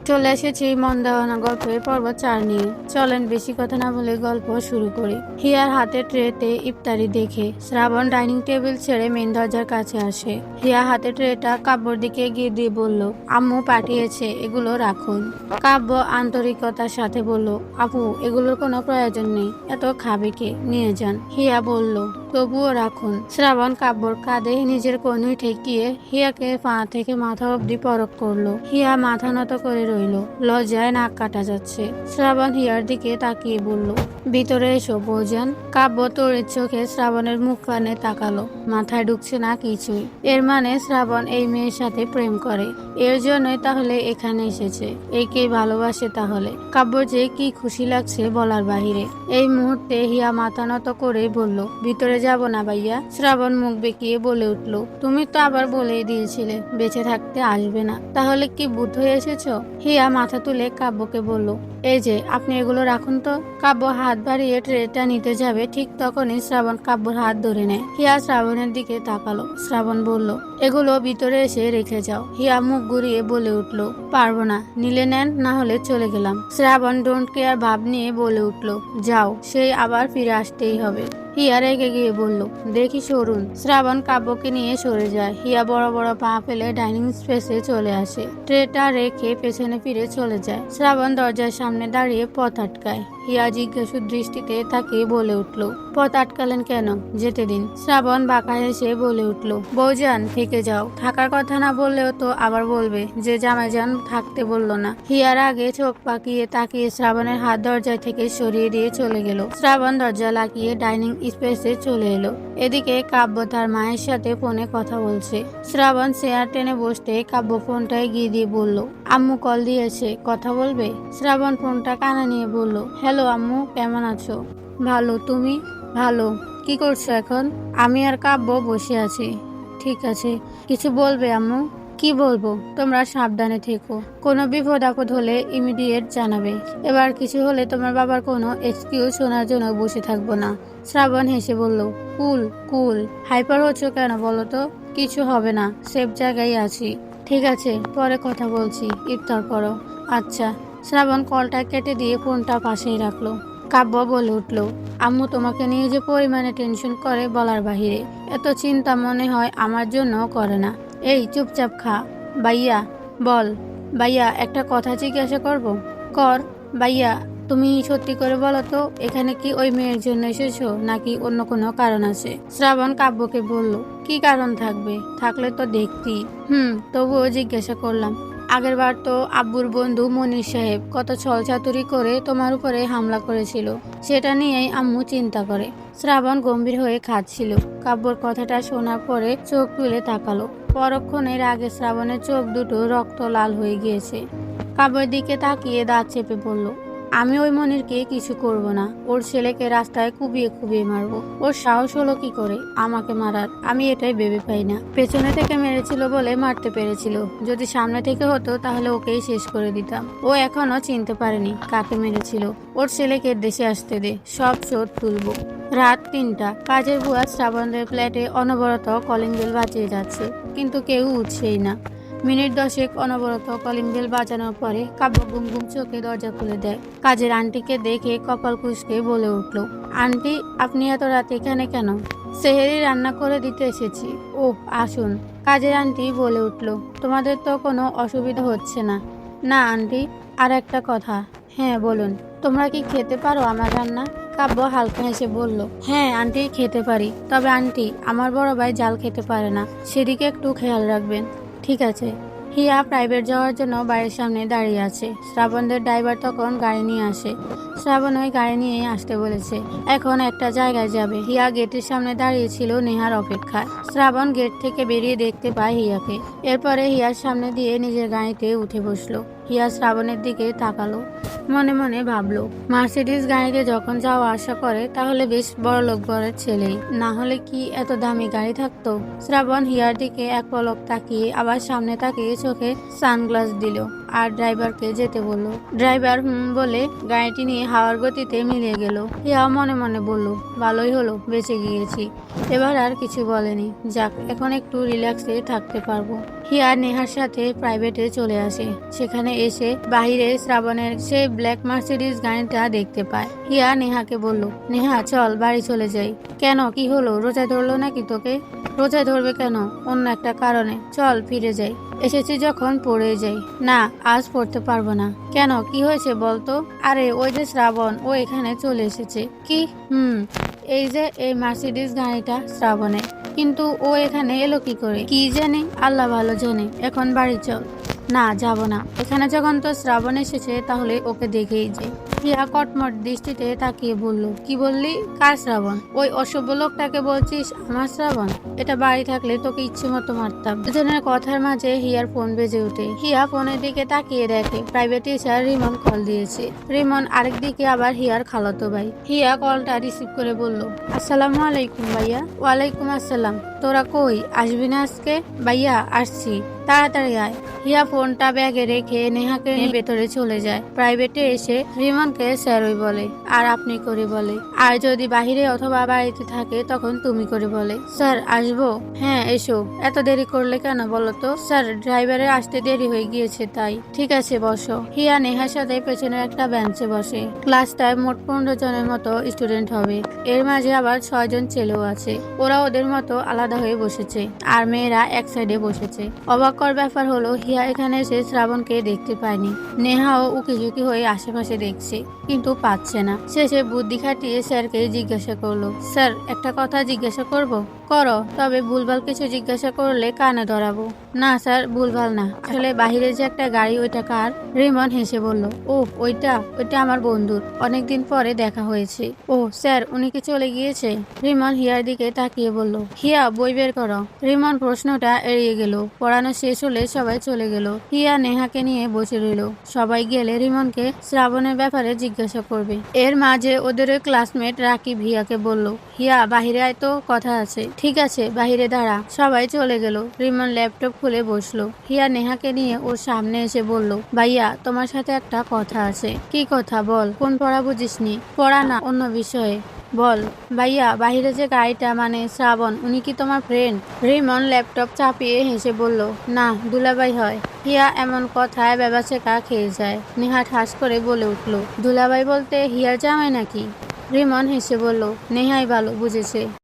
চলে এসেছি মন দেওয়ানা গল্পের পর্ব 4 নিয়ে। চলেন বেশি কথা না বলে গল্প শুরু করি। হিয়ার হাতে ট্রেতে ইফতারি দেখে শ্রাবণ ডাইনিং টেবিল ছেড়ে মেন দরজার কাছে আসে। হিয়া হাতে ট্রেটা কাব্যর দিকে এগিয়ে দিয়ে বলল, আম্মু পাঠিয়েছে, এগুলো রাখুন। কাব্য আন্তরিকতার সাথে বলল, আপু এগুলোর কোনো প্রয়োজন নেই, এত খাবে কে, নিয়ে যান। হিয়া বলল, তবুও রাখুন। শ্রাবণ কাব্যর কাঁধে নিজের কনুই ঠেকিয়ে হিয়াকে পা থেকে মাথা অব্দি পরখ করলো। হিয়া মাথা নত করে রইল, লজ্জায় নাক কাটা যাচ্ছে। শ্রাবণ হিয়ার দিকে তাকিয়ে বলল, ভিতরে এসো বৌজান। কাব্য তড়িৎ চোখে শ্রাবণের মুখ কানে তাকালো, মাথায় ঢুকছে না কিছুই। এর মানে শ্রাবণ এই মেয়ের সাথে প্রেম করে, এর জন্যই তাহলে এখানে এসেছে, একে ভালোবাসে তাহলে। কাব্য যে কি খুশি লাগছে বলার বাহিরে। এই মুহূর্তে হিয়া মাথা নত করে বলল, ভিতরে যাব না ভাইয়া। শ্রাবণ মুখ বেঁকিয়ে বলে উঠল, তুমি তো আবার বলেই দিয়েছিলে বেঁচে থাকতে আসবে না, তাহলে কি বুদ্ধ হয়ে এসেছো? হিয়া মাথা তুলে কাব্যকে বলল, এই যে আপনি এগুলো রাখুন তো। কাব্য হাত বাড়িয়ে ট্রেটা নিতে যাবে, ঠিক তখনই শ্রাবণ কাব্যর হাত ধরে নেয়। হিয়া শ্রাবণের দিকে তাকালো। শ্রাবণ বলল, এগুলো ভিতরে এসে রেখে যাও। হিয়া মুখ ঘুরিয়ে বলে উঠল, পারবো না, নিলে নেন, না হলে চলে গেলাম। শ্রাবণ ডোন্ট কেয়ার ভাব নিয়ে বলে উঠল, যাও, সেই আবার ফিরে আসতেই হবে। হিয়া রেগে গিয়ে বলল, দেখি সরুন। শ্রাবণ কাব্যকে নিয়ে সরে যায়। হিয়া বড় বড় পা ফেলে ডাইনিং স্পেসে চলে আসে, ট্রেটা রেখে পেছনে ফিরে চলে যায়। শ্রাবণ দরজার সামনে দাঁড়িয়ে পথ আটকায়। হিয়া জিজ্ঞাসু দৃষ্টিতে তাকিয়ে বলে উঠল, পথ আটকালেন কেন, যেতে দিন। শ্রাবণ বাঁকা হেসে বলে উঠল, বৌজান থেকে যাও। থাকার কথা না বললেও তো আবার বলবে যে জামাইজান থাকতে বললো না। হিয়ার আগে চোখ পাকিয়ে তাকিয়ে শ্রাবণের হাত দরজা থেকে সরিয়ে দিয়ে চলে গেল। শ্রাবণ দরজা লাগিয়ে ডাইনিং স্পেসে চলে এলো। এদিকে কাব্য তার মায়ের সাথে ফোনে কথা বলছে। শ্রাবণ চেয়ার টেনে বসতে কাব্য ফোনটা এগিয়ে দিয়ে বলল, আম্মু কল দিয়েছে, কথা বলবে। শ্রাবণ ফোনটা কানে নিয়ে বলল, হ্যালো আম্মু, কেমন আছো? ভালো, তুমি? ভালো। কি করছো এখন? আমি আর কাব্য বসে আছি। ঠিক আছে, কিছু বলবে আম্মু? কি বলবো, তোমরা সাবধানে থেকো, কোনো বিপদ আপদ হলে ইমিডিয়েট জানাবে। এবার কিছু হলে তোমার বাবার কোনো এক্সকিউজ শোনার জন্য বসে থাকবো না। শ্রাবণ হেসে বলল, কুল কুল, হাইপার হচ্ছ কেন বলো তো? কিছু হবে না, সেফ জায়গায় আছি। ঠিক আছে, পরে কথা বলছি, ইফতার করো। আচ্ছা। শ্রাবণ কলটা কেটে দিয়ে ফোনটা পাশেই রাখলো। কাব্য বলে উঠল, আম্মু তোমাকে নিয়ে যে পরিমাণে টেনশন করে বলার বাহিরে, এত চিন্তা মনে হয় আমার জন্য করে না। এই চুপচাপ খা। ভাইয়া বল। ভাইয়া একটা কথা জিজ্ঞাসা করব? কর। ভাইয়া তুমি সত্যি করে বলো তো, এখানে কি ওই মেয়ের জন্য এসেছো নাকি অন্য কোনো কারণ আছে? শ্রাবণ কাব্যকে বলল, কি কারণ থাকবে, থাকলে তো দেখতি। তবুও জিজ্ঞাসা করলাম। আগের বার তো আব্বুর বন্ধু মনির সাহেব কত ছলচাতুরি করে তোমার উপরে হামলা করেছিল, সেটা নিয়েই আম্মু চিন্তা করে। শ্রাবণ গম্ভীর হয়ে খাচ্ছিল। কাব্যর কথাটা শোনার পরে চোখ তুলে তাকালো। পরক্ষণের আগে শ্রাবণের চোখ দুটো রক্ত লাল হয়ে গিয়েছে। কাব্যের দিকে তাকিয়ে দাঁত চেপে বলল, আমি ওই মনিরকে কিছু করব না, ওর ছেলেকে রাস্তায় কুবিয়ে কুবিয়ে মারবো। ওর সাহস হলো কি করে আমাকে মারার, আমি এটাই ভেবে পাই না। পেছনে থেকে মেরেছিল বলে মারতে পেরেছিল, যদি সামনে থেকে হতো তাহলে ওকেই শেষ করে দিতাম। ও এখনো চিনতে পারেনি কাকে মেরেছিল। ওর ছেলেকে দেশে আসতে দে, সব শোধ তুলবো। রাত 3টা। কাজের বুয়া শ্রাবণের ফ্ল্যাটে অনবরত কলিং বেল বাজিয়ে যাচ্ছে, কিন্তু কেউ উঠছেই না। মিনিট 10 অনবরত কলিং বেল বাজানোর পরে কাব্য ঘুম ঘুম চোখে দরজা খুলে দেয়। কাজের আন্টিকে দেখে কপাল কুঁচকে বলে উঠল, আন্টি আপনি এত রাতে এখানে কেন? সেহেরি রান্না করে দিতে এসেছি। ও আসুন। কাজের আন্টি বলে উঠল, তোমাদের তো কোনো অসুবিধা হচ্ছে না? না আন্টি। আর একটা কথা। হ্যাঁ বলুন। তোমরা কি খেতে পারো আমার রান্না? কাব্য হালকা হেসে বলল, হ্যাঁ আন্টি খেতে পারি, তবে আন্টি আমার বড় ভাই জাল খেতে পারে না, সেদিকে একটু খেয়াল রাখবেন। ঠিক আছে। হিয়া প্রাইভেট যাওয়ার জন্য বাড়ির সামনে দাঁড়িয়ে আছে। শ্রাবণদের ড্রাইভার তখন গাড়ি নিয়ে আসে। শ্রাবণ ওই গাড়ি নিয়ে আসতে বলেছে। এখন একটা জায়গায় যাবে। হিয়া গেটের সামনে দাঁড়িয়ে ছিল নেহার অপেক্ষায়। শ্রাবণ গেট থেকে বেরিয়ে দেখতে পায় হিয়াকে। এরপরে হিয়ার সামনে দিয়ে নিজের গাড়িতে উঠে বসলো। হিয়া শ্রাবণের দিকে তাকালো, মনে মনে ভাবলো, মার্সিডিজ গাড়িতে যখন যাওয়া আসা করে তাহলে বেশ বড়লোক ঘরের ছেলেই, না হলে কি এত দামি গাড়ি থাকতো? শ্রাবণ হিয়ার দিকে এক পলক তাকিয়ে আবার সামনে তাকিয়ে চোখে সানগ্লাস দিল। আর ড্রাইভারকে যেতে বলল। ড্রাইভার বলে গাড়িটি নিয়ে হাওয়ার গতিতে মিলিয়ে গেল। হিয়া মনে মনে বলল, ভালোই হলো বেঁচে গিয়েছি। এবার আর কিছু বলেনি। যাক, এখন একটু রিল্যাক্সে থাকতে পারবো। হিয়া নেহার সাথে প্রাইভেটে চলে আসে। সেখানে এসে বাহিরে শ্রাবণের সেই ব্ল্যাক মার্সিডিজ গাড়িটা দেখতে পায়। হিয়া নেহাকে বলল, নেহা চল বাড়ি চলে যাই। কেন, কি হলো? রোজা ধরলো নাকি তোকে? রোজা ধরবে কেন? অন্য একটা কারণে। চল ফিরে যাই। এসেছি যখন পড়ে যাই। না, আজ পড়তে পারবো না। কেন, কি হয়েছে বলতো? আরে ওই যে শ্রাবণ, ও এখানে চলে এসেছে। কি? এই যে এই মার্সিডিজ গাড়িটা শ্রাবণে, কিন্তু ও এখানে এলো কি করে? কি জানি, আল্লাহ ভালো জানে। এখন বাড়ি চল। না, যাব না। এখানে যখন তো শ্রাবণ এসেছে তাহলে ওকে দেখেই যাই। প্রিয়া কটমট দৃষ্টিতে তাকিয়ে বলল, কি বললি? কার শ্রাবণ? ওই অসভ্য লোকটাকে বলছিস আমার শ্রাবণ? এটা বাড়ি থাকলে তোকে ইচ্ছে মতো মারতাম। দুজনের কথার মাঝে হিয়ার ফোন বেজে ওঠে। হিয়া ফোনের দিকে তাকিয়ে দেখে প্রাইভেট টিচার রিমন কল দিয়েছে। রিমন আরেক দিকে আবার হিয়ার খালাতো ভাই। হিয়া কলটা রিসিভ করে বলল, আসসালামু আলাইকুম ভাইয়া। ওয়ালাইকুম আসসালাম। তোরা কই, আসবি না আজকে? ভাইয়া আসছি, তাড়াতাড়ি আয়। হিয়া ফোনটা ব্যাগে রেখে নেহাকে নিয়ে ভেতরে চলে যায়। প্রাইভেটে এসে রিমনকে স্যারই বলে, আর আপনি করে বলে। আর যদি বাহিরে অথবা বাড়িতে থাকে তখন তুমি করে বলে। স্যার আসবো? হ্যাঁ এসো। এত দেরি করলে কেন বলো তো? স্যার ড্রাইভারের আসতে দেরি হয়ে গিয়েছে তাই। ঠিক আছে বসো। হিয়া নেহার সাথে পেছনের একটা বেঞ্চে বসে। ক্লাসটায় মোট 15 জনের মতো স্টুডেন্ট হবে। এর মাঝে আবার 6 জন ছেলেও আছে। ওরা ওদের মতো আলাদা হয়ে বসেছে আর মেয়েরা এক সাইডে বসেছে। অবাককর ব্যাপার হলো হিয়া এখানে এসে শ্রাবণকে দেখতে পায়নি। নেহাও উকিঝুঁকি হয়ে আশেপাশে দেখছে কিন্তু পাচ্ছে না। শেষে বুদ্ধি খাটিয়ে স্যারকে জিজ্ঞাসা করলো, স্যার একটা কথা জিজ্ঞাসা করব? করো, তবে ভুলভাল কিছু জিজ্ঞাসা করলে কানে ধরাবো। না স্যার, ভুলভাল না। আসলে বাহিরে যে একটা গাড়ি, ওইটা কার? রিমন হেসে বলল, ও ওইটা আমার বন্ধুর। অনেকদিন পরে দেখা হয়েছে। ও স্যার, উনি কি চলে গিয়েছে? রিমন হিয়ার দিকে তাকিয়ে বলল, হিয়া বই বের করো। রিমন প্রশ্নটা এড়িয়ে গেল। পড়ানো শেষ হলে সবাই চলে গেল। হিয়া নেহাকে নিয়ে বসে রইল। সবাই গেলে রিমনকে শ্রাবণের ব্যাপারে জিজ্ঞাসা করবে। এর মাঝে ওদের ক্লাসমেট রাকিব হিয়াকে বলল, হিয়া বাহিরে আয় তো, কথা আছে। ঠিক আছে, বাহিরে দাঁড়া। সবাই চলে গেল। রিমন ল্যাপটপ খুলে বসলো। হিয়া নেহাকে নিয়ে ওর সামনে এসে বলল, ভাইয়া তোমার সাথে একটা কথা আছে। কি কথা বল। কোন পড়া বুঝিসনি? পড়া না, অন্য বিষয়ে বল। ভাইয়া বাহিরে যে গাড়িটা, মানে শ্রাবণ, উনি কি তোমার ফ্রেন্ড? রিমন ল্যাপটপ চাপিয়ে হেসে বলল, না, দুলাভাই হয়। হিয়া এমন কথায় বেবাচেকা খেয়ে যায়। নেহা ঠাস করে বলে উঠল, দুলাভাই বলতে হিয়ার জামাই নাকি? রিমন হেসে বলল, নেহাই ভালো বুঝেছে।